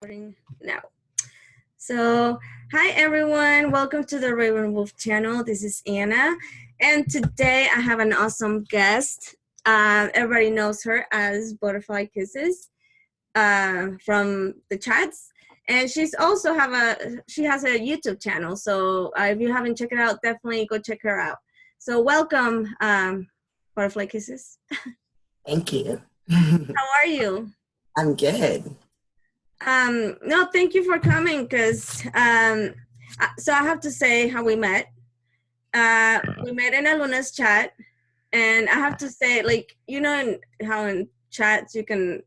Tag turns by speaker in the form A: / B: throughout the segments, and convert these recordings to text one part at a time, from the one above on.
A: Recording now. So, hi everyone, welcome to the Raven Wolf channel. This is Anna, and today I have an awesome guest. Everybody knows her as Butterfly Kisses from the chats, and she has a YouTube channel. So if you haven't checked it out, definitely go check her out. So welcome, Butterfly Kisses.
B: Thank you.
A: How are you?
B: I'm good.
A: No, thank you for coming because so I have to say how we met. We met in Aluna's chat, and I have to say, like, how in chats you can,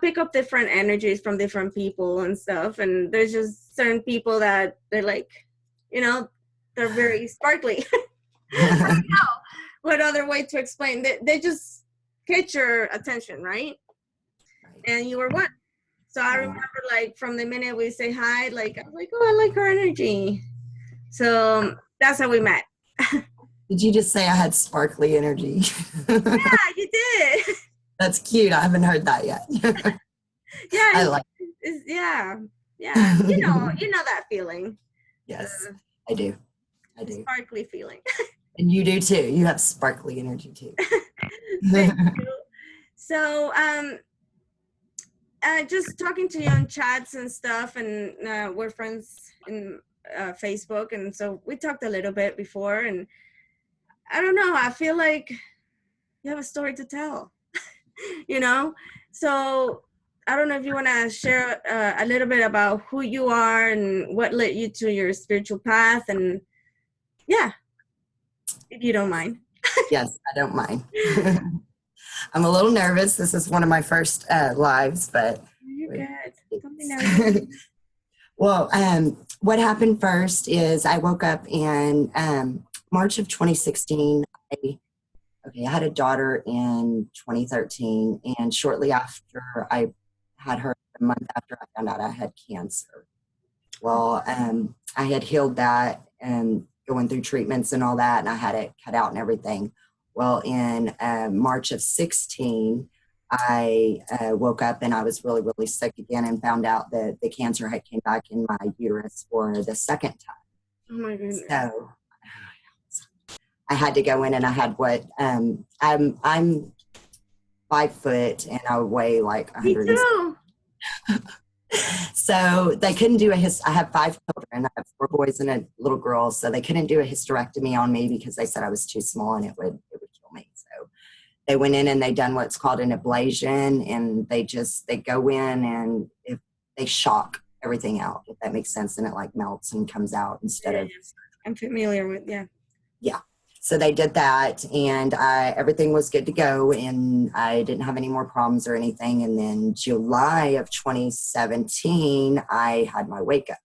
A: pick up different energies from different people and stuff. And there's just certain people that they're like, they're very sparkly. I don't know what other way to explain. They just catch your attention, right? And you were one. So I remember, like, from the minute we say hi, like, I was like, oh, I like her energy. So that's how we met.
B: Did you just say I had sparkly energy?
A: Yeah, you did.
B: That's cute. I haven't heard that yet.
A: Yeah,
B: I like
A: yeah. You know that feeling.
B: Yes, I do.
A: Sparkly feeling.
B: And you do too. You have sparkly energy too.
A: Thank you. So, just talking to you on chats and stuff, and we're friends in Facebook, and so we talked a little bit before, and I don't know, I feel like you have a story to tell, So I don't know if you want to share a little bit about who you are and what led you to your spiritual path, and yeah, if you don't mind.
B: Yes, I don't mind. I'm a little nervous. This is one of my first lives, but
A: You're good. Don't be nervous.
B: Well, what happened first is I woke up in March of 2016. I had a daughter in 2013, and shortly after I had her, a month after I found out I had cancer. Well, I had healed that and going through treatments and all that, and I had it cut out and everything. Well, in March of 16, I woke up and I was really, really sick again and found out that the cancer had came back in my uterus for the second time.
A: Oh my goodness.
B: So I had to go in, and I had I'm 5 foot and I weigh like 100.
A: Me too.
B: So they couldn't do I have 5 children. I have 4 boys and a little girl. So they couldn't do a hysterectomy on me because they said I was too small and it would kill me. So they went in and they done what's called an ablation, and they go in and if they shock everything out, if that makes sense, and it like melts and comes out instead of.
A: I'm familiar with, yeah.
B: So they did that, and everything was good to go, and I didn't have any more problems or anything. And then July of 2017, I had my wake up.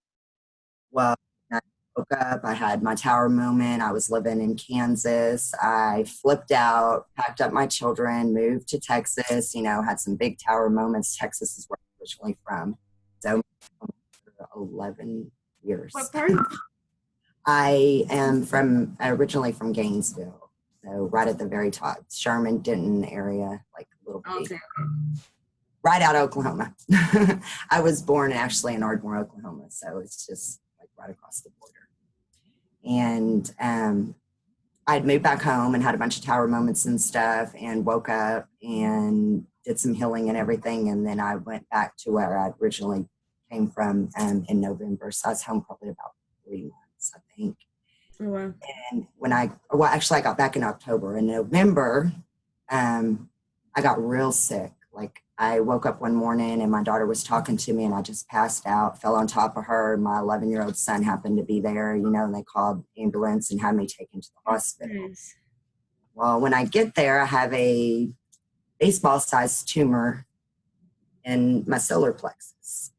B: Well, I woke up, I had my tower moment. I was living in Kansas. I flipped out, packed up my children, moved to Texas, had some big tower moments. Texas is where I'm originally from. So 11 years.
A: What part?
B: I am originally from Gainesville, so right at the very top, Sherman, Denton area, like a little bit, right out of Oklahoma. I was born actually in Ardmore, Oklahoma, so it's just like right across the border. And I'd moved back home and had a bunch of tower moments and stuff, and woke up and did some healing and everything, and then I went back to where I originally came from in November, so I was home probably about 3 months, I think.
A: Oh, wow.
B: And when I got back in October. In November, I got real sick. Like, I woke up one morning and my daughter was talking to me and I just passed out, fell on top of her. My 11-year-old son happened to be there, and they called ambulance and had me taken to the hospital.
A: Nice.
B: Well, when I get there, I have a baseball-sized tumor in my solar plexus,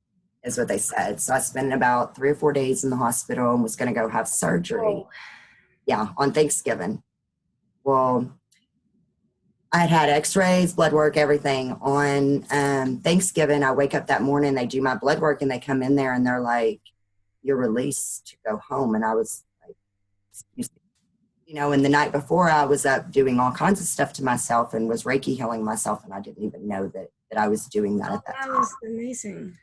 B: is what they said. So I spent about 3 or 4 days in the hospital and was going to go have surgery.
A: Oh.
B: Yeah, on Thanksgiving. Well, I had x-rays, blood work, everything. On Thanksgiving, I wake up that morning, they do my blood work, and they come in there and they're like, "You're released to go home." And I was like, excuse me. And the night before, I was up doing all kinds of stuff to myself and was Reiki healing myself, and I didn't even know that I was doing that at that time.
A: That was amazing.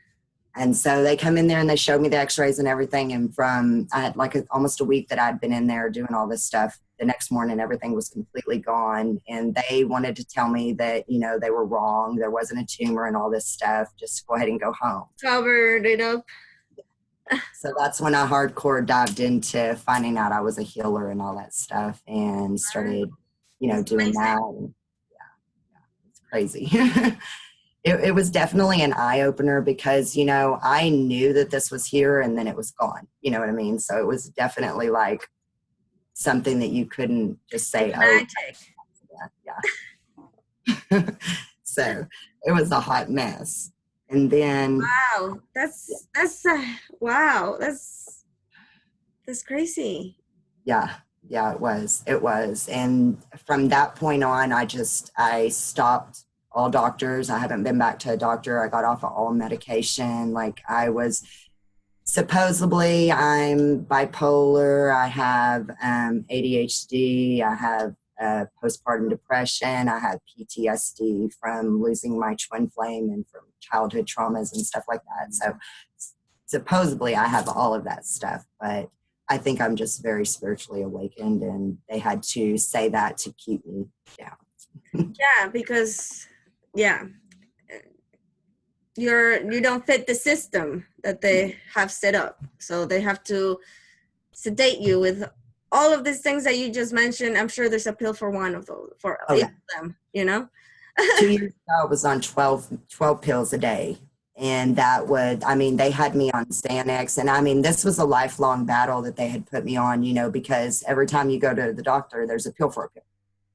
B: And so they come in there and they showed me the x-rays and everything. And from I had like almost a week that I'd been in there doing all this stuff, the next morning everything was completely gone. And they wanted to tell me that, you know, they were wrong. There wasn't a tumor and all this stuff. Just go ahead and go home.
A: Covered it up.
B: So that's when I hardcore dived into finding out I was a healer and all that stuff, and started, you know, doing that. And it's crazy. It was definitely an eye opener because, you know, I knew that this was here and then it was gone. You know what I mean? So it was definitely like something that you couldn't just say, oh, yeah. So it was a hot mess. And then
A: wow, that's wow, that's crazy.
B: Yeah, it was. And from that point on, I stopped all doctors. I haven't been back to a doctor. I got off of all medication. Like supposedly I'm bipolar. I have ADHD. I have postpartum depression. I have PTSD from losing my twin flame and from childhood traumas and stuff like that. So supposedly I have all of that stuff, but I think I'm just very spiritually awakened, and they had to say that to keep me down.
A: Yeah, because you don't fit the system that they have set up. So they have to sedate you with all of these things that you just mentioned. I'm sure there's a pill for one of those, for eight of them, you know?
B: 2 years ago, I was on 12 pills a day. And they had me on Xanax. And I mean, this was a lifelong battle that they had put me on, you know, because every time you go to the doctor, there's a pill for a pill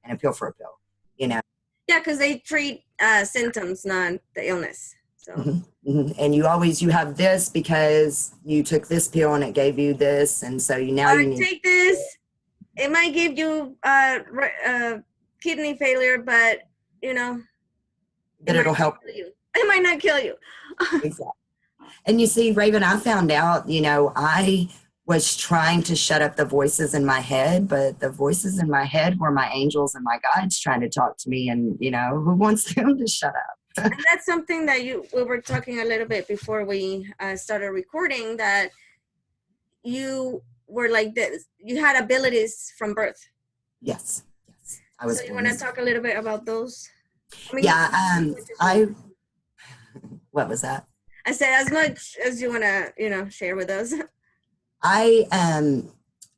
B: and a pill for a pill, you know?
A: Yeah, because they treat symptoms, not the illness. So.
B: Mm-hmm. Mm-hmm. And you have this because you took this pill and it gave you this. And so you
A: take this. It might give you kidney failure, but, you know.
B: But it'll help
A: you. It might not kill you.
B: Exactly. And you see, Raven, I found out, you know, I was trying to shut up the voices in my head, but the voices in my head were my angels and my guides trying to talk to me. And, you know, who wants them to shut up?
A: And that's something that we were talking a little bit before we started recording, that you were like this. You had abilities from birth.
B: Yes.
A: So you want to talk a little bit about those?
B: What was that?
A: I said, as much as you want to, you know, share with us.
B: I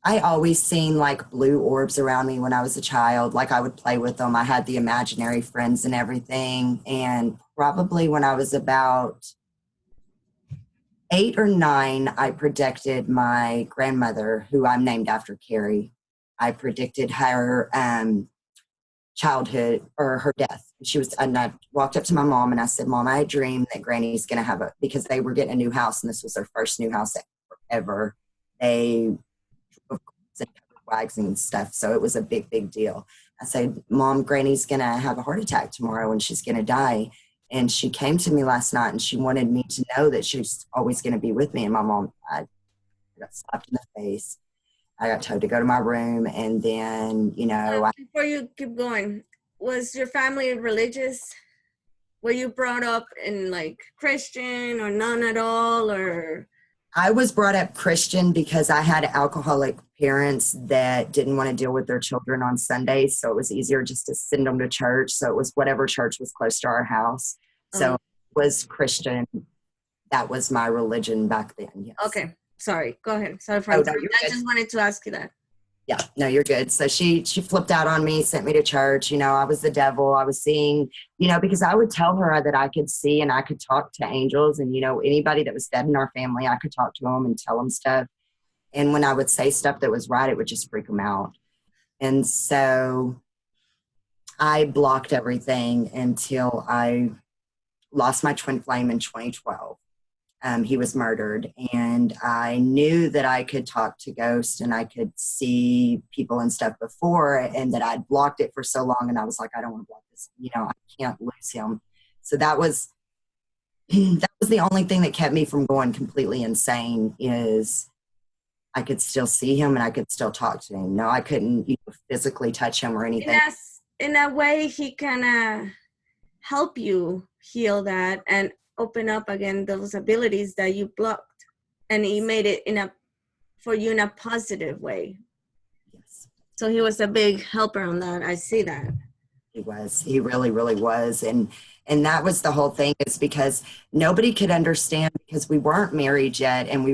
B: always seen like blue orbs around me when I was a child. Like I would play with them. I had the imaginary friends and everything. And probably when I was about 8 or 9, I predicted my grandmother, who I'm named after, Carrie. I predicted her childhood or her death. And I walked up to my mom and I said, Mom, I dreamed that Granny's going to because they were getting a new house and this was their first new house ever. They drove and wags and stuff. So it was a big, big deal. I said, Mom, Granny's going to have a heart attack tomorrow and she's going to die. And she came to me last night and she wanted me to know that she was always going to be with me. And my mom, I got slapped in the face. I got told to go to my room, and then, you know.
A: Before you keep going, was your family religious? Were you brought up in like Christian or none at all, or?
B: I was brought up Christian because I had alcoholic parents that didn't want to deal with their children on Sundays, so it was easier just to send them to church. So it was whatever church was close to our house. So it was Christian. That was my religion back then. Yes.
A: Okay. Sorry, go ahead. Sorry for
B: I
A: just wanted to ask you that.
B: Yeah, no, you're good. So she flipped out on me, sent me to church. You know, I was the devil. I was seeing, you know, because I would tell her that I could see and I could talk to angels, and, you know, anybody that was dead in our family, I could talk to them and tell them stuff. And when I would say stuff that was right, it would just freak them out. And so I blocked everything until I lost my twin flame in 2012. He was murdered, and I knew that I could talk to ghosts and I could see people and stuff before, and that I'd blocked it for so long. And I was like, I don't want to block this. You know, I can't lose him. So that was the only thing that kept me from going completely insane, is I could still see him and I could still talk to him. No, I couldn't physically touch him or anything.
A: In a way, he can help you heal that. And open up again those abilities that you blocked, and he made it for you in a positive way.
B: Yes.
A: So he was a big helper on that. I see that.
B: He was. He really, really was. And that was the whole thing, is because nobody could understand, because we weren't married yet, and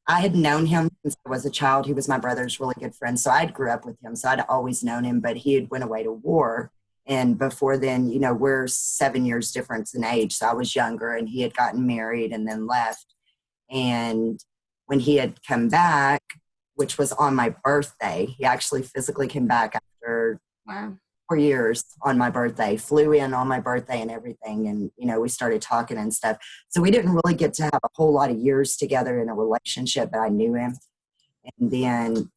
B: I had known him since I was a child. He was my brother's really good friend. So I'd grew up with him. So I'd always known him, but he had went away to war. And before then, we're 7 years difference in age. So I was younger, and he had gotten married and then left. And when he had come back, which was on my birthday, he actually physically came back after
A: Wow.
B: 4 years on my birthday, flew in on my birthday and everything. And, we started talking and stuff. So we didn't really get to have a whole lot of years together in a relationship, but I knew him. And then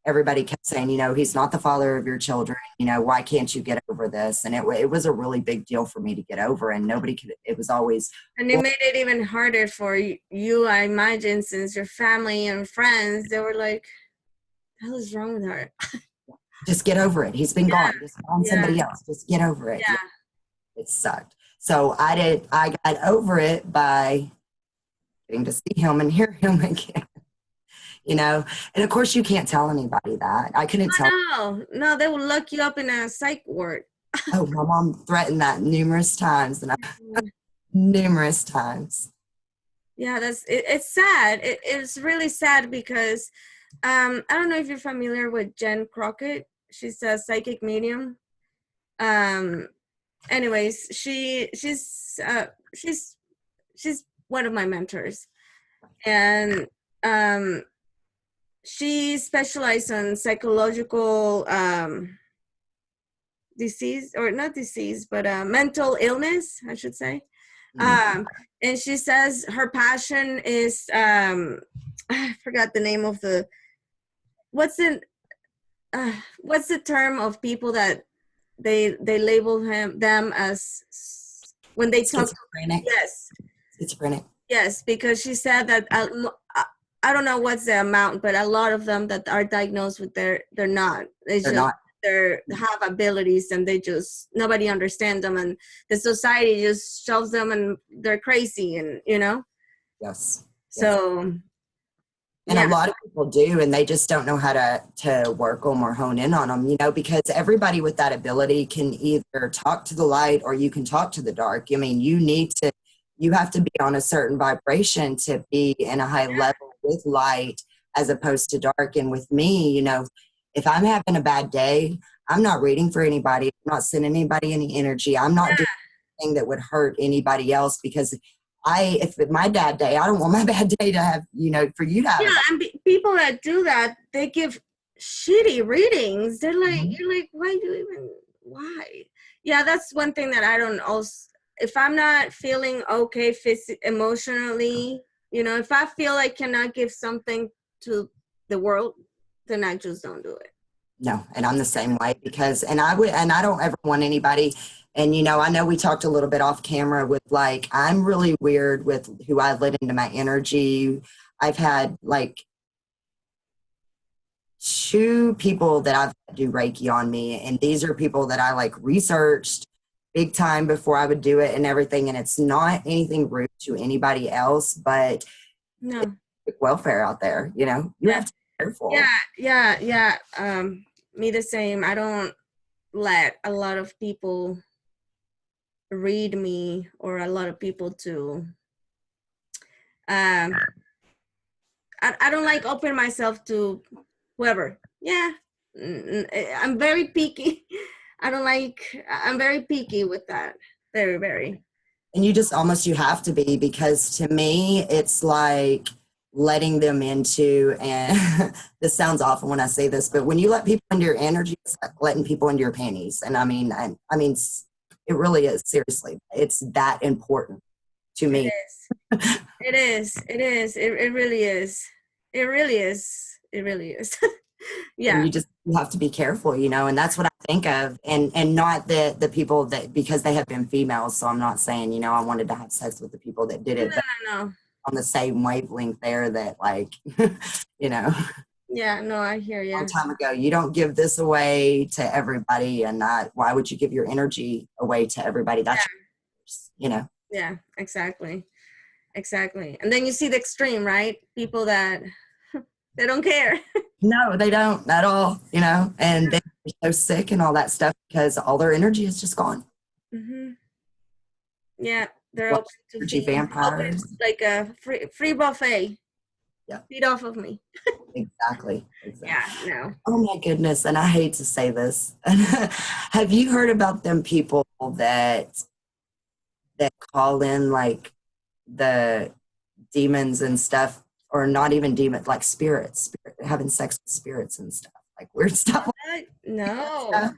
B: everybody kept saying, he's not the father of your children. Why can't you get over this? And it was a really big deal for me to get over, and nobody could. It was always.
A: And it made it even harder for you, I imagine, since your family and friends, they were like, what the hell is wrong with her?
B: Just get over it. He's been gone. Just find somebody else. Just get over it.
A: Yeah.
B: It sucked. So I got over it by getting to see him and hear him again. And of course you can't tell anybody that. I couldn't tell.
A: No, they will lock you up in a psych ward.
B: Oh, my mom threatened that numerous times, and numerous times.
A: Yeah, it's sad. It's really sad because I don't know if you're familiar with Jen Crockett. She's a psychic medium. Anyways, she's one of my mentors, and she specialized on psychological disease, or not disease, but mental illness, I should say. And she says her passion is I forgot the name of what's the term of people that they label them as when they talk.
B: Schizophrenic.
A: Yes.
B: Schizophrenic.
A: Yes, because she said that I don't know what's the amount, but a lot of them that are diagnosed with they're not. They have abilities, and nobody understands them, and the society just shoves them, and they're crazy, and
B: Yes.
A: So.
B: And a lot of people do, and they just don't know how to work them or hone in on them, because everybody with that ability can either talk to the light or you can talk to the dark. I mean, you have to be on a certain vibration to be in a high level with light as opposed to dark. And with me, if I'm having a bad day, I'm not reading for anybody. I'm not sending anybody any energy. I'm not doing anything that would hurt anybody else, because if my bad day, I don't want my bad day to have, for you to have.
A: Yeah, and people that do that, they give shitty readings. They're like, you're like, why? Yeah, that's one thing that I don't also, if I'm not feeling okay emotionally, if I feel I cannot give something to the world, then I just don't do it.
B: No, and I'm the same way, and I don't ever want anybody. And, I know we talked a little bit off camera with I'm really weird with who I let into my energy. I've had 2 people that I've had do Reiki on me. And these are people that I researched big time before I would do it and everything. And it's not anything rude to anybody else, but
A: no
B: welfare out there, you have to be careful.
A: Yeah. Me the same. I don't let a lot of people read me, or a lot of people to I don't open myself to whoever. I'm very picky. I'm very picky with that. Very, very.
B: And you have to be, because to me it's like letting them into, and this sounds awful when I say this, but when you let people into your energy, it's like letting people into your panties. And I mean it really is, seriously. It's that important to me.
A: It is. It really is. It really is. Yeah.
B: And you have to be careful, and that's what I think of. And not the people that, because they have been females. So I'm not saying, I wanted to have sex with the people that did it.
A: No.
B: On the same wavelength there that
A: Yeah, no, I hear you.
B: A long time ago, you don't give this away to everybody, and why would you give your energy away to everybody? That's
A: Yeah, exactly. Exactly. And then you see the extreme, right? People that they don't care.
B: No, they don't at all, you know, and they're so sick and all that stuff because all their energy is just gone.
A: Hmm. Yeah, they're
B: What
A: open to
B: energy
A: feed, open
B: vampires?
A: like a free buffet.
B: Yeah,
A: Feed off of me.
B: exactly. Exactly.
A: Yeah, no.
B: Oh my goodness. And I hate to say this. Have you heard about them people that call in like the demons and stuff, or not even demons, like having sex with spirits and stuff, like weird stuff
A: What?
B: like
A: No.
B: that?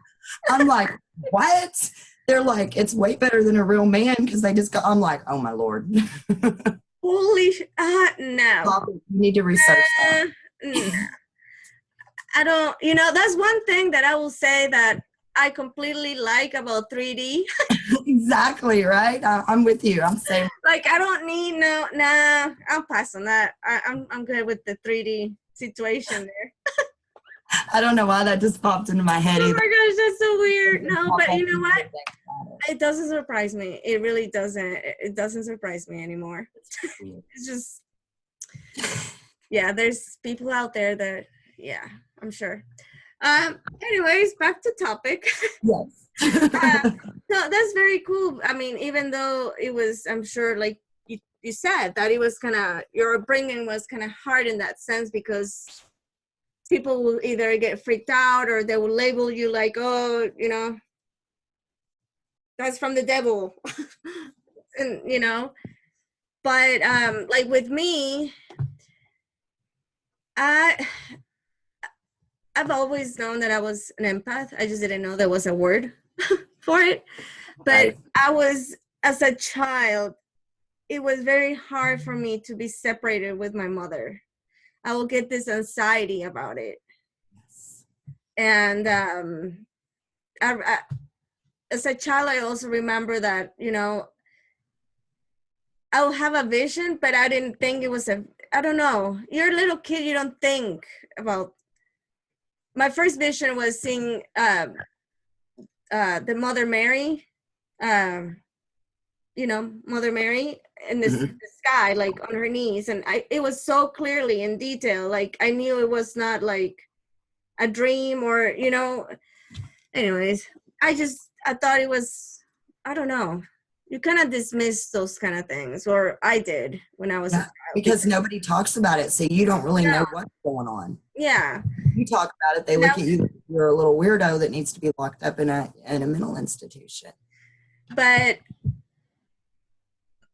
B: I'm like, what? They're like, it's way better than a real man because they just go, I'm like, oh my Lord.
A: Holy no.
B: You need to research that.
A: No. I don't, that's one thing that I will say that I completely like about 3D.
B: Exactly, right? I'm with you. I'm saying,
A: Like, I don't need no, nah, I'll pass on that. I'm good with the 3D situation there.
B: I don't know why that just popped into my head
A: Oh
B: either.
A: my gosh, that's so weird. No,
B: Pop
A: but
B: up
A: you know
B: into
A: what?
B: the
A: It doesn't surprise me. It really doesn't. It doesn't surprise me anymore.
B: weird.
A: It's just, yeah, there's people out there that, yeah, I'm sure. Anyways, back to topic.
B: Yes.
A: So that's very cool. I mean, even though it was, I'm sure, like you said, that it was kind of, your upbringing was kind of hard in that sense because people will either get freaked out or they will label you like, oh, that's from the devil. And, but like with me, I I've always known that I was an empath. I just didn't know there was a word for it. But
B: Right.
A: I was, as a child, it was very hard for me to be separated with my mother. I will get this anxiety about it.
B: Yes.
A: And as a child, I also remember that, I will have a vision, but I didn't think it was I don't know. You're a little kid, you don't think about. My first vision was seeing the Mother Mary, um, Mother Mary in
B: Mhm.
A: the sky, like on her knees. And it was so clearly in detail. Like I knew it was not like a dream or, anyways, I thought it was, I don't know. You kind of dismiss those kind of things, or I did when I was a
B: Yeah,
A: child.
B: because nobody talks about it, so you don't really know what's going on.
A: Yeah.
B: You talk about it, they
A: Now,
B: look at you like you're a little weirdo that needs to be locked up in a mental institution.
A: but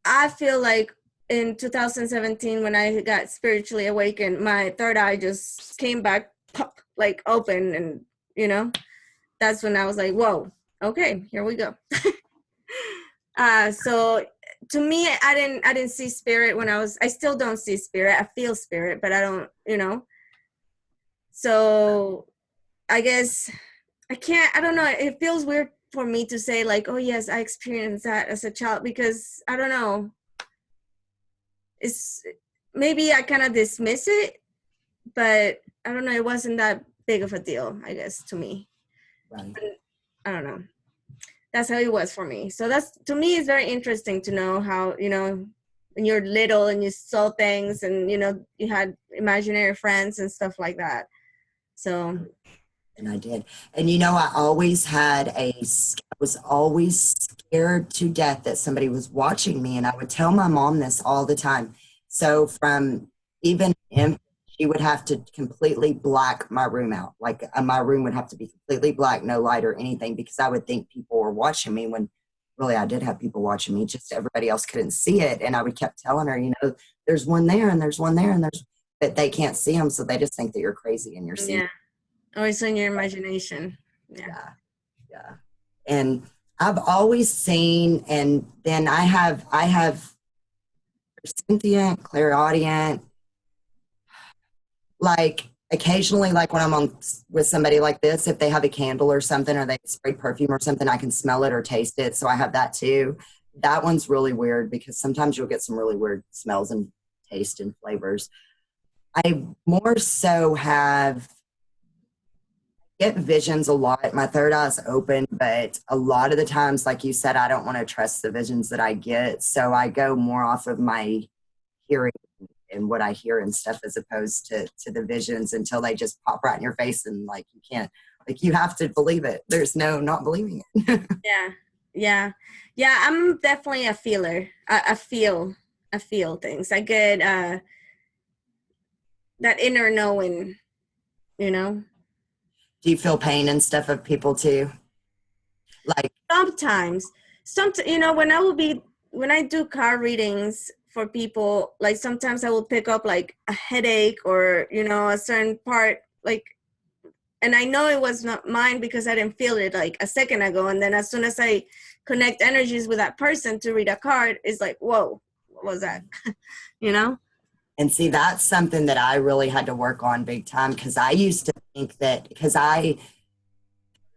A: I feel like in 2017, when I got spiritually awakened, my third eye just came back, pop, like open, and that's when I was like, "Whoa, okay, here we go." So to me, I didn't see spirit when I still don't see spirit. I feel spirit, but I don't. So I guess I don't know. It feels weird for me to say like, "Oh yes, I experienced that as a child," because I don't know. It's maybe I kind of dismiss it, but I don't know. It wasn't that big of a deal, I guess, to me.
B: Right.
A: I don't know. That's how it was for me. So that's, to me, it's very interesting to know how, when you're little and you saw things and, you had imaginary friends and stuff like that. So,
B: And I did. And I was always scared to death that somebody was watching me. And I would tell my mom this all the time. So from even infant, she would have to completely black my room out. Like my room would have to be completely black, no light or anything, because I would think people were watching me when really I did have people watching me, just everybody else couldn't see it. And I would kept telling her, there's one there and there's one there and but they can't see them. So they just think that you're crazy and you're seeing.
A: yeah. Always in your imagination. Yeah.
B: Yeah. Yeah. And I've always seen, and then I have sentient, clairaudient, like occasionally, like when I'm on with somebody like this, if they have a candle or something, or they spray perfume or something, I can smell it or taste it. So I have that too. That one's really weird because sometimes you'll get some really weird smells and taste and flavors. I more so have get visions a lot. My third eye's open, but a lot of the times, like you said, I don't want to trust the visions that I get. So I go more off of my hearing and what I hear and stuff as opposed to the visions until they just pop right in your face and like you can't, like you have to believe it. There's no not believing it.
A: Yeah. I'm definitely a feeler. I feel things. I get that inner knowing, you know.
B: Do you feel pain and stuff of people too? Like
A: Sometimes, you know, when I do card readings for people, like sometimes I will pick up like a headache or, you know, a certain part, like, and I know it was not mine because I didn't feel it like a second ago. And then as soon as I connect energies with that person to read a card, it's like, whoa, what was that? You know?
B: and see, that's something that I really had to work on big time because I used to think that because I'm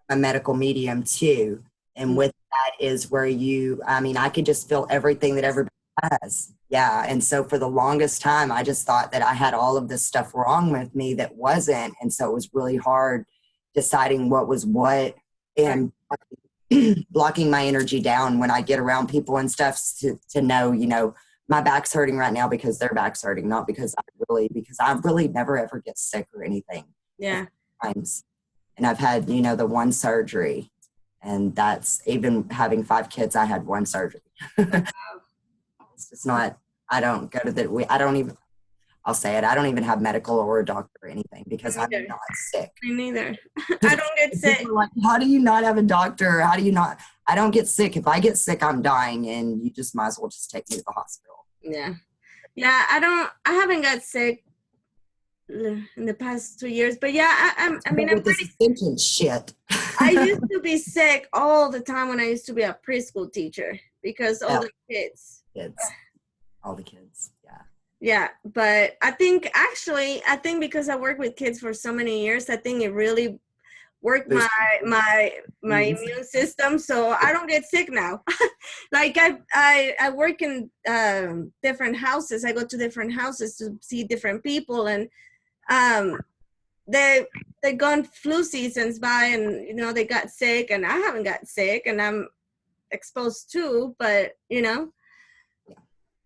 B: a medical medium too. And with that is where I mean, I could just feel everything that everybody has. Yeah. And so for the longest time, I just thought that I had all of this stuff wrong with me that wasn't. And so it was really hard deciding what was what and blocking my energy down when I get around people and stuff to know, you know, my back's hurting right now because their back's hurting, not because I really never ever get sick or anything.
A: Yeah.
B: Times. And I've had, you know, the one surgery, and that's even having 5 kids. I had one surgery. It's just not, I don't go to I don't even, I'll say it. I don't even have medical or a doctor or anything because I'm not sick.
A: Me neither. I don't get sick.
B: Like, how do you not have a doctor? How do you not? I don't get sick. If I get sick, I'm dying, and you just might as well just take me to the hospital.
A: Yeah. I haven't got sick in the past 2 years, but yeah, I mean, I'm
B: this thinking shit.
A: I used to be sick all the time when I used to be a preschool teacher because all the kids.
B: All the kids. Yeah.
A: Yeah, but I think because I worked with kids for so many years, I think it really worked my immune system, so I don't get sick now. Like I work in different houses. I go to different houses to see different people, and they gone flu seasons by, and you know they got sick, and I haven't got sick, and I'm exposed too, but you know.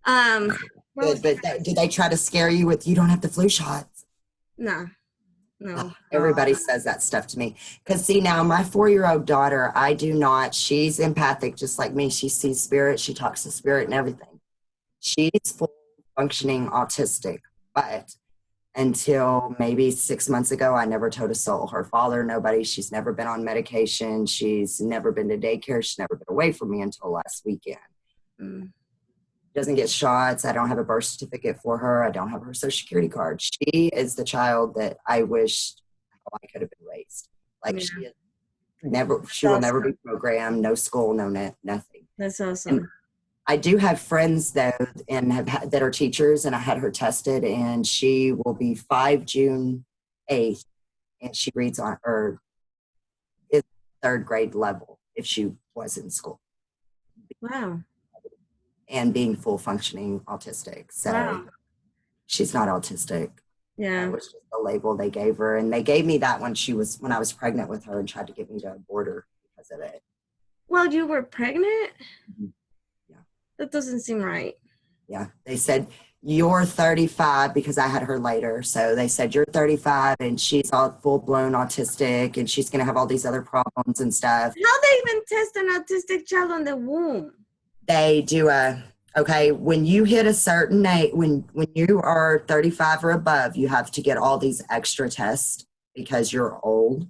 B: But did they try to scare you with you don't have the flu shots?
A: No.
B: Everybody says that stuff to me. Because see now, my 4-year-old daughter, I do not. She's empathic just like me. She sees spirit. She talks to spirit and everything. She's full functioning autistic. But until maybe 6 months ago, I never told a soul. Her father, nobody. She's never been on medication. She's never been to daycare. She's never been away from me until last weekend. Doesn't get shots. I don't have a birth certificate for her. I don't have her social security card. She is the child that I wish I could have been raised. Like she will never be programmed, no school, no nothing.
A: That's awesome.
B: And I do have friends though, and that are teachers, and I had her tested, and she will be 5 June 8th, and she reads on or is 3rd grade level if she was in school.
A: Wow.
B: And being full functioning autistic. So she's not autistic.
A: Yeah.
B: It was just the label they gave her. And they gave me that when I was pregnant with her and tried to get me to abort her because of it.
A: Well, you were pregnant?
B: Mm-hmm. Yeah.
A: That doesn't seem right.
B: Yeah. They said, you're 35 because I had her later. So they said, you're 35 and she's all full blown autistic and she's going to have all these other problems and stuff.
A: How they even test an autistic child on the womb?
B: They do when you hit a certain age, when you are 35 or above, you have to get all these extra tests because you're old.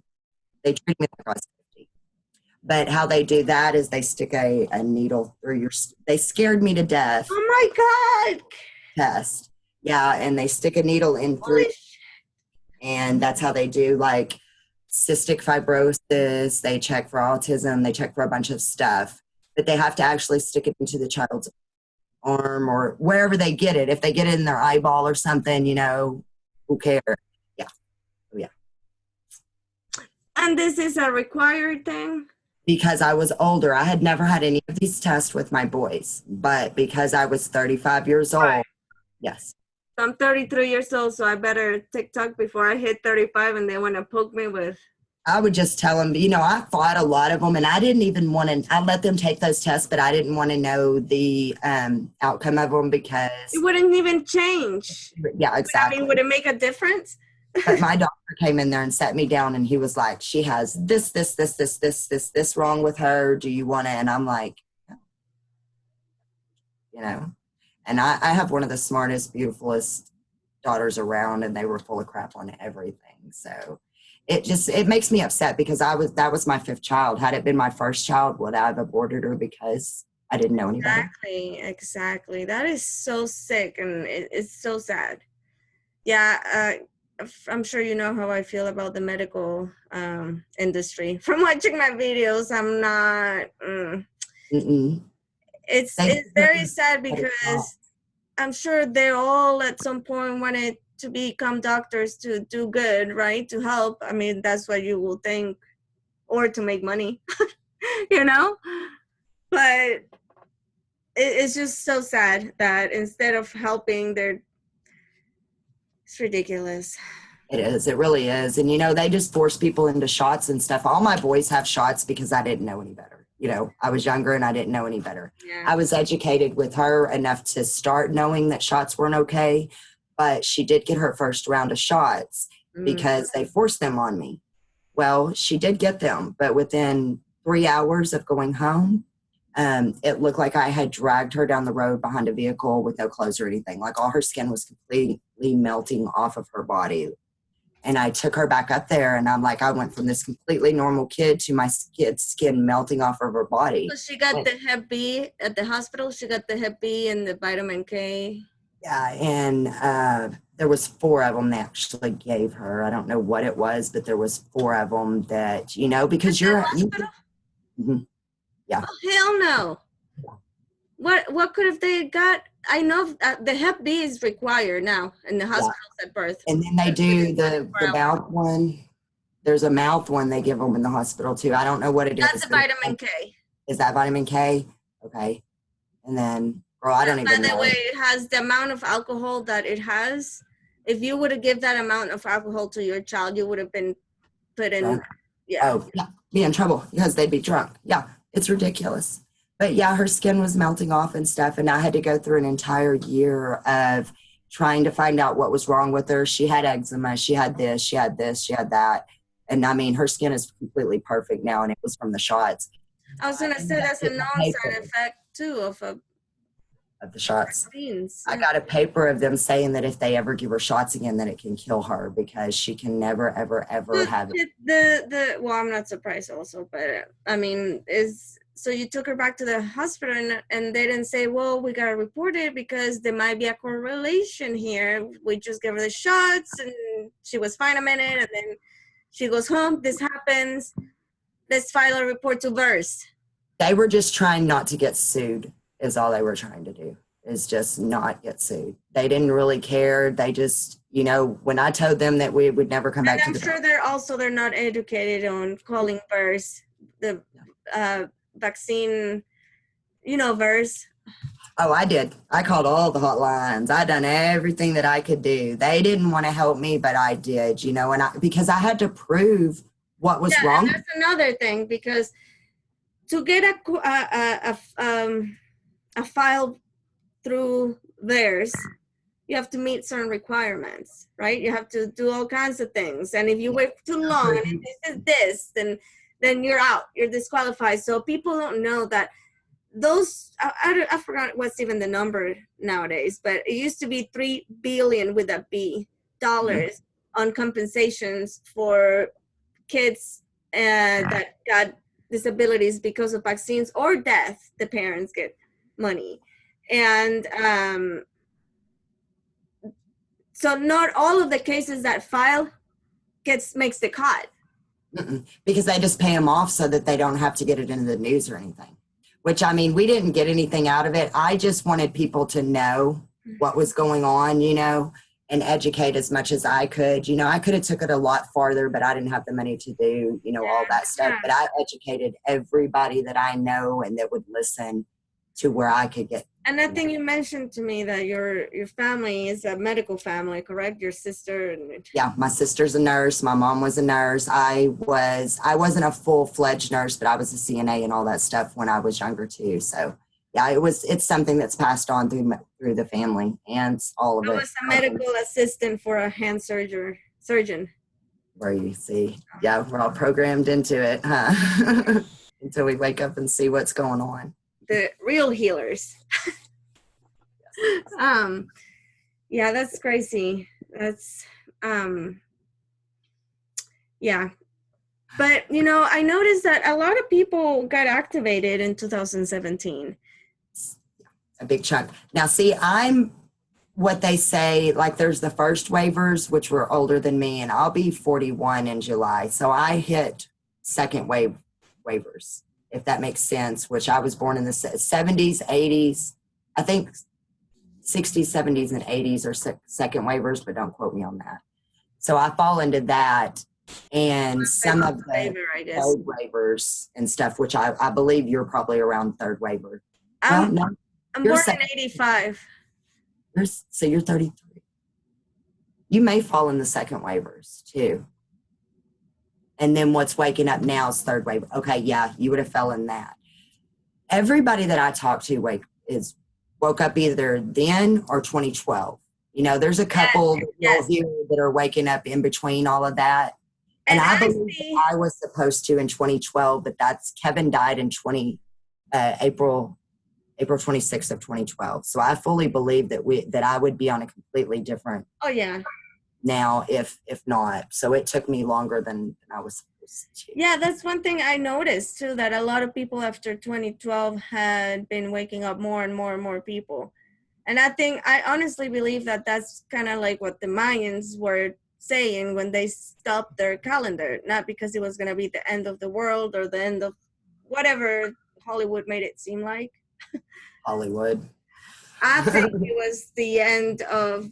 B: They treat me like I was 50. But how they do that is they stick a needle through they scared me to death.
A: Oh my God.
B: Test. Yeah, and they stick a needle in through, and that's how they do like cystic fibrosis. They check for autism. They check for a bunch of stuff. But they have to actually stick it into the child's arm or wherever they get it. If they get it in their eyeball or something, you know, who cares? Yeah. Yeah.
A: And this is a required thing?
B: Because I was older. I had never had any of these tests with my boys. But because I was 35 years old, yes.
A: I'm 33 years old, so I better TikTok before I hit 35 and they want to poke me with
B: I would just tell them, I fought a lot of them and I didn't even want to, I let them take those tests, but I didn't want to know the outcome of them because.
A: It wouldn't even change.
B: Yeah, exactly.
A: I mean, would it make a difference?
B: But my doctor came in there and sat me down and he was like, she has this wrong with her. Do you want to? And I'm like, and I have one of the smartest, beautifulest daughters around and they were full of crap on everything. So it makes me upset because that was my 5th child. Had it been my 1st child, would I have aborted her because I didn't know any better?
A: Exactly. That is so sick and it's so sad. Yeah. I'm sure you know how I feel about the medical industry. From watching my videos, I'm not. It's very sad because I'm sure they all at some point wanted to become doctors to do good, right? To help. I mean, that's what you will think, or to make money, But it's just so sad that instead of helping, it's ridiculous.
B: It is. It really is. And, they just force people into shots and stuff. All my boys have shots because I didn't know any better. I was younger and I didn't know any better.
A: Yeah.
B: I was educated with her enough to start knowing that shots weren't okay. But she did get her first round of shots because they forced them on me. Well, she did get them. But within 3 hours of going home, it looked like I had dragged her down the road behind a vehicle with no clothes or anything. Like all her skin was completely melting off of her body. And I took her back up there and I'm like, I went from this completely normal kid to my skin melting off of her body.
A: So she got the Hep B at the hospital. She got the Hep B and the vitamin K.
B: Yeah. And there was 4 of them they actually gave her. I don't know what it was, but there was 4 of them that, because
A: Yeah. Oh, hell no. What could have they got? I know the Hep B is required now in the hospitals at birth.
B: And then they do the mouth one. There's a mouth one they give them in the hospital too. I don't know what it is.
A: That's the vitamin K.
B: Is that vitamin K? Okay. And then, girl, I don't even know.
A: By the way, it has the amount of alcohol that it has. If you would have given that amount of alcohol to your child, you would have been put in.
B: Drunk.
A: Yeah.
B: Oh, yeah. Be in trouble because they'd be drunk. Yeah. It's ridiculous. But yeah, her skin was melting off and stuff. And I had to go through an entire year of trying to find out what was wrong with her. She had eczema. She had this, she had that. And I mean, her skin is completely perfect now. And it was from the shots.
A: I was going to say that's a known side effect too of
B: the shots.
A: Vaccines.
B: I got a paper of them saying that if they ever give her shots again, that it can kill her because she can never, ever, ever have it.
A: Well, I'm not surprised also, but I mean, so you took her back to the hospital and they didn't say, well, we got to report it because there might be a correlation here. We just gave her the shots and she was fine a minute and then she goes home. This happens. Let's file a report to VERS.
B: They were just trying not to get sued is all they were trying to do, is just not get sued. They didn't really care. They just, when I told them that we would never come back to the...
A: I'm sure they're not educated on calling VERS, the vaccine, VERS.
B: Oh, I did. I called all the hotlines. I done everything that I could do. They didn't want to help me, but I did, because I had to prove what was wrong.
A: And that's another thing, because to get a file through theirs, you have to meet certain requirements, right? You have to do all kinds of things. And if you wait too long and if this is then you're out, you're disqualified. So people don't know that those, I forgot what's even the number nowadays, but it used to be $3 billion with a B dollars on compensations for kids that got disabilities because of vaccines or death. The parents get money. And so not all of the cases that file makes the cut.
B: Because they just pay them off so that they don't have to get it into the news or anything. Which, I mean, we didn't get anything out of it. I just wanted people to know what was going on, and educate as much as I could. I could have took it a lot farther, but I didn't have the money to do, all that stuff. But I educated everybody that I know and that would listen to where I could get
A: And I think you mentioned to me that your family is a medical family, correct? Your sister and
B: Yeah, my sister's a nurse. My mom was a nurse. I wasn't a full-fledged nurse, but I was a CNA and all that stuff when I was younger too. So yeah, it's something that's passed on through the family and all of
A: I
B: it.
A: was a medical assistant for a hand surgeon.
B: Where you see, yeah, we're all programmed into it, huh? Until we wake up and see what's going on.
A: The real healers. Yeah, that's crazy. That's yeah. But I noticed that a lot of people got activated in 2017.
B: A big chunk. Now, see, I'm what they say, like there's the first waivers, which were older than me, and I'll be 41 in July. So I hit second wave waivers, if that makes sense, which I was born in the 70s, 80s. I think 60s, 70s, and 80s are second waivers, but don't quote me on that. So I fall into that. And some of the third waivers and stuff, which I believe you're probably around third waiver.
A: I'm born in 85.
B: So you're 33. You may fall in the second waivers too. And then what's waking up now is third waiver. Okay, yeah, you would have fell in that. Everybody that I talk to woke up either then or 2012. There's a couple that are waking up in between all of that. And I believe I was supposed to in 2012, but Kevin died in April 26th of 2012. So I fully believe that I would be on a completely different.
A: Oh yeah.
B: Now, if not, so it took me longer than I was supposed to.
A: Yeah, that's one thing I noticed too, that a lot of people after 2012 had been waking up more and more and more people. And I honestly believe that that's kind of like what the Mayans were saying when they stopped their calendar, not because it was going to be the end of the world or the end of whatever Hollywood made it seem like.
B: Hollywood.
A: I think it was the end of,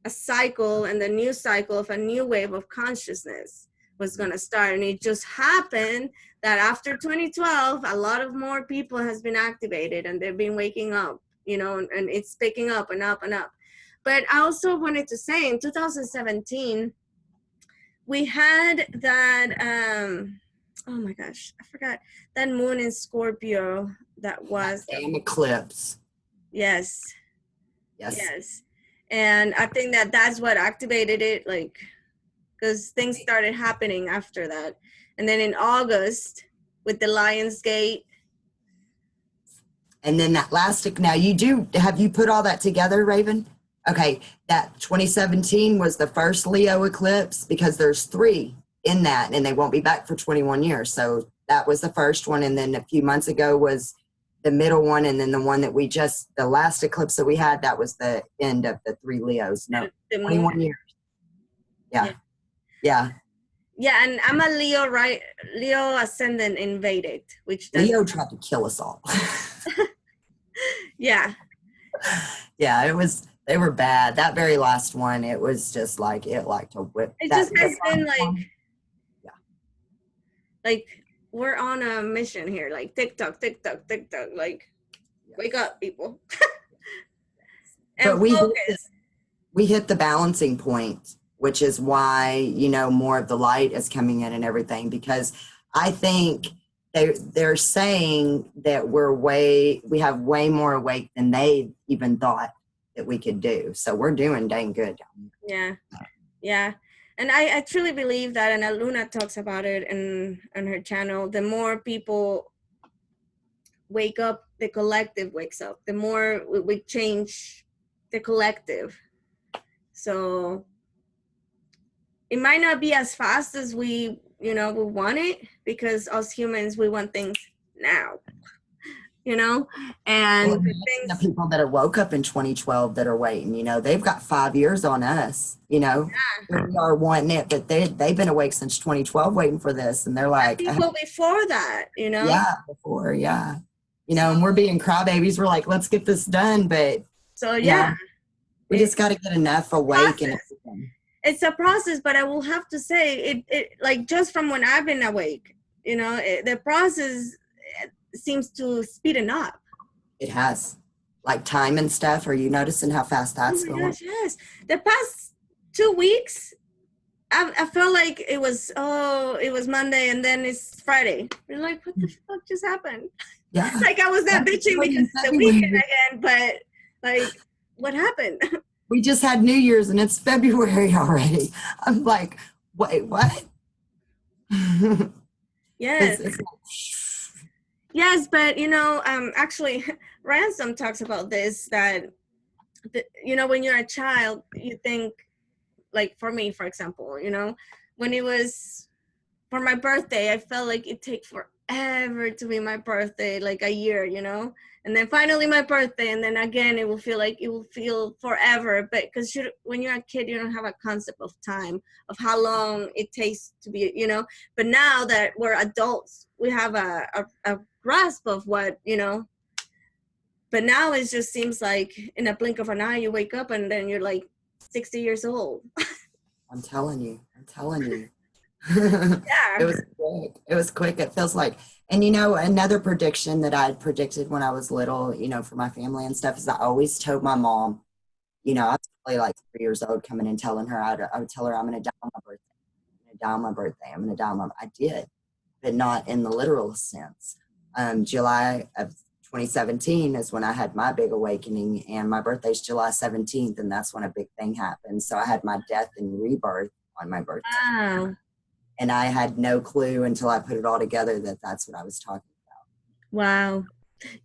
A: a cycle, and the new cycle of a new wave of consciousness was going to start. And it just happened that after 2012, a lot of more people has been activated and they've been waking up, and it's picking up and up and up. But I also wanted to say in 2017, we had that, oh my gosh, I forgot, that moon in Scorpio that was.
B: Damn eclipse.
A: Yes. And I think that's what activated it, like, because things started happening after that. And then in August with the Lionsgate.
B: And then that last, now have you put all that together, Raven? Okay, that 2017 was the first Leo eclipse, because there's 3 in that, and they won't be back for 21 years. So that was the first one. And then a few months ago was the middle one. And then the one that the last eclipse that we had, that was the end of the 3 Leos. No, 21 years. Yeah. Yeah.
A: Yeah, and I'm a Leo, right? Leo ascendant in Vedic, which
B: Leo tried to kill us all.
A: Yeah.
B: Yeah, they were bad. That very last one, it was just like, it liked to whip.
A: It just has been like, like, we're on a mission here, like TikTok, like, wake up, people. And
B: but we hit the balancing point, which is why, more of the light is coming in and everything, because I think they're saying that we have way more awake than they even thought that we could do. So we're doing dang good.
A: Yeah. And I truly believe that, and Luna talks about it on her channel, the more people wake up, the collective wakes up. The more we change the collective. So it might not be as fast as we want it, because us humans, we want things now. And
B: the people that are woke up in 2012 that are waiting, they've got 5 years on us, We are wanting it, but they've been awake since 2012 waiting for this, and they're like,
A: people before that,
B: Yeah, before, yeah. And we're being crybabies. We're like, let's get this done, but
A: so yeah.
B: We just got to get enough awake and everything.
A: It's a process, but I will have to say it like, just from when I've been awake, the process seems to speeden up.
B: It has. Like time and stuff. Are you noticing how fast
A: Oh
B: that's
A: my
B: going?
A: gosh, yes. The past 2 weeks, I felt like it was Monday and then it's Friday. You're like, what the fuck just happened?
B: Yeah.
A: Like I was not
B: That's
A: bitching
B: really
A: because
B: in
A: it's the weekend
B: February.
A: again, but like, what happened?
B: We just had New Year's and it's February already. I'm like, wait, what?
A: Yes,
B: It's
A: yes, but actually, Ransom talks about this that when you're a child, you think like for me, for example, when it was for my birthday, I felt like it take forever to be my birthday, like a year, and then finally my birthday, and then again it will feel forever. But because when you're a kid, you don't have a concept of time, of how long it takes to be, But now that we're adults, we have a grasp of what, But now it just seems like in a blink of an eye, you wake up and then you're like 60 years old.
B: I'm telling you. I'm telling you. It
A: Yeah.
B: was quick. It was quick. It feels like, and another prediction that I predicted when I was little, for my family and stuff is I always told my mom, I was probably like 3 years old coming and telling her, I would tell her I'm going to die on my birthday. I'm going to die on my birthday. I'm going to die on my, I did, but not in the literal sense. July of 2017 is when I had my big awakening, and my birthday's July 17th, and that's when a big thing happened. So I had my death and rebirth on my birthday.
A: Wow.
B: And I had no clue until I put it all together that that's what I was talking about.
A: Wow.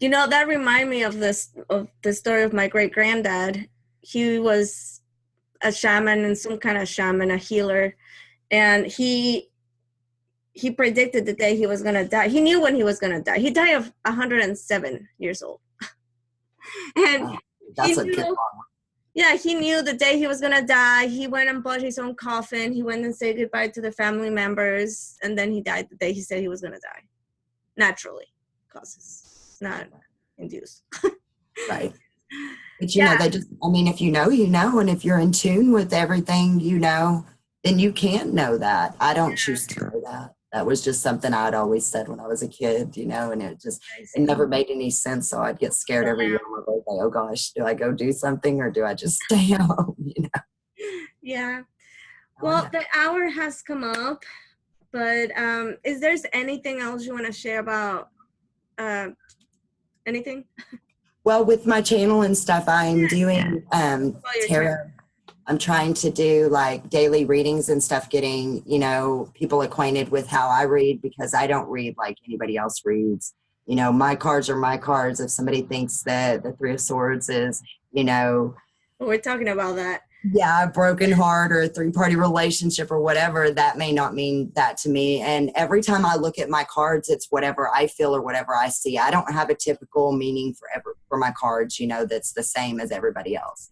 A: That reminded me of the story of my great granddad. He was a shaman and some kind of shaman, a healer, and he predicted the day he was gonna die. He knew when he was gonna die. He died of 107 years old, and
B: Wow,
A: he
B: that's a good
A: knew.
B: one.
A: Yeah, he knew the day he was gonna die. He went and bought his own coffin. He went and said goodbye to the family members, and then he died the day he said he was gonna die, naturally, causes, not induced.
B: Right. But
A: Yeah,
B: they just, if you know, and if you're in tune with everything, then you can't know that. I don't choose to know that. That was just something I'd always said when I was a kid, and
A: I
B: it
A: see.
B: never made any sense. So I'd get scared every year on my birthday. Oh gosh, do I go do something or do I just stay home?
A: Yeah.
B: Oh,
A: Well,
B: yeah.
A: the hour has come up, but is there anything else you want to share about anything
B: Well, with my channel and stuff, I'm doing
A: about your channel?
B: tarot. I'm trying to do like daily readings and stuff, getting, people acquainted with how I read, because I don't read like anybody else reads. My cards are my cards. If somebody thinks that the Three of Swords is,
A: We're talking about that.
B: yeah, a broken heart or a three-party relationship or whatever, that may not mean that to me. And every time I look at my cards, it's whatever I feel or whatever I see. I don't have a typical meaning for my cards, that's the same as everybody else.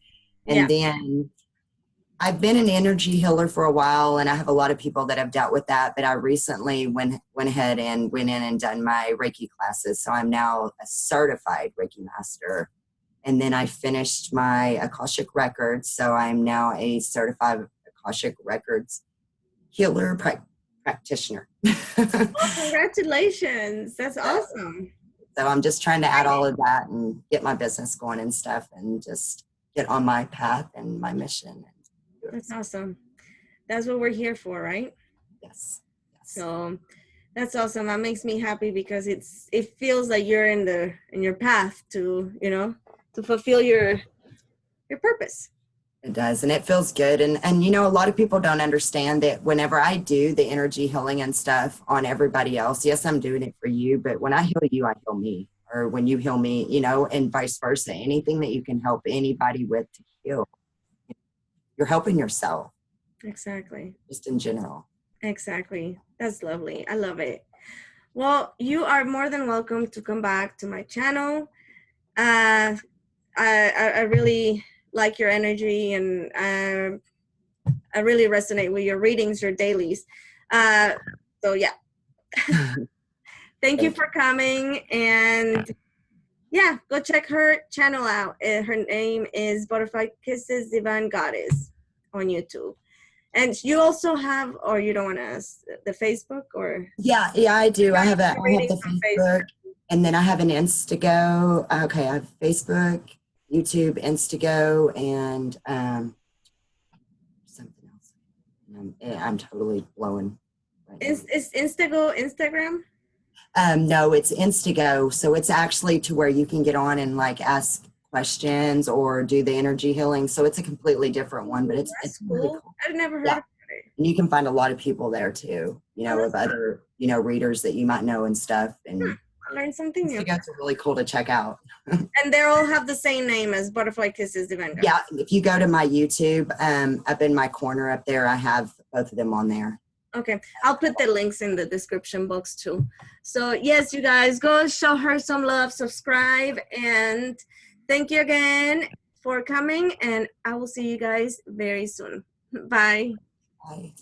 B: And
A: Yeah.
B: then I've been an energy healer for a while, and I have a lot of people that have dealt with that, but I recently went ahead and went in and done my Reiki classes. So I'm now a certified Reiki master. And then I finished my Akashic Records. So I'm now a certified Akashic Records healer practitioner.
A: Oh, congratulations. That's awesome.
B: So I'm just trying to add all of that and get my business going and stuff, and just get on my path and my mission.
A: That's awesome. That's what we're here for, right?
B: Yes.
A: So that's awesome. That makes me happy because it feels like you're in your path to, to fulfill your purpose.
B: It does, and it feels good. And a lot of people don't understand that whenever I do the energy healing and stuff on everybody else, yes, I'm doing it for you, but when I heal you, I heal me. Or when you heal me, and vice versa. Anything that you can help anybody with to heal, you're helping yourself.
A: Exactly.
B: Just in general.
A: Exactly. That's lovely. I love it. Well, you are more than welcome to come back to my channel. I really like your energy, and I really resonate with your readings, your dailies. So yeah. Thank you for coming, and yeah, go check her channel out. Her name is Butterfly Kisses Divine Goddess on YouTube. And you also have, or you don't want to, the Facebook or?
B: Yeah, I do. I have the
A: Readings on
B: Facebook. And then I have an Instago. Okay, I have Facebook, YouTube, Instago, and something else. I'm totally blowing. Right now.
A: Is Instago Instagram?
B: No, it's Instago. So it's actually to where you can get on and like ask questions or do the energy healing. So it's a completely different one, but it's really cool.
A: I've never heard
B: Yeah.
A: about it.
B: And you can find a lot of people there too, you know, of other, you know, readers that you might know and stuff. And
A: I learned something new.
B: Instago's really cool to check out.
A: And they all have the same name as Butterfly Kisses Divine Guides.
B: Yeah, if you go to my YouTube, up in my corner up there, I have both of them on there.
A: Okay, I'll put the links in the description box too. So yes, you guys, go show her some love, subscribe, and thank you again for coming, and I will see you guys very soon. Bye.
B: Bye.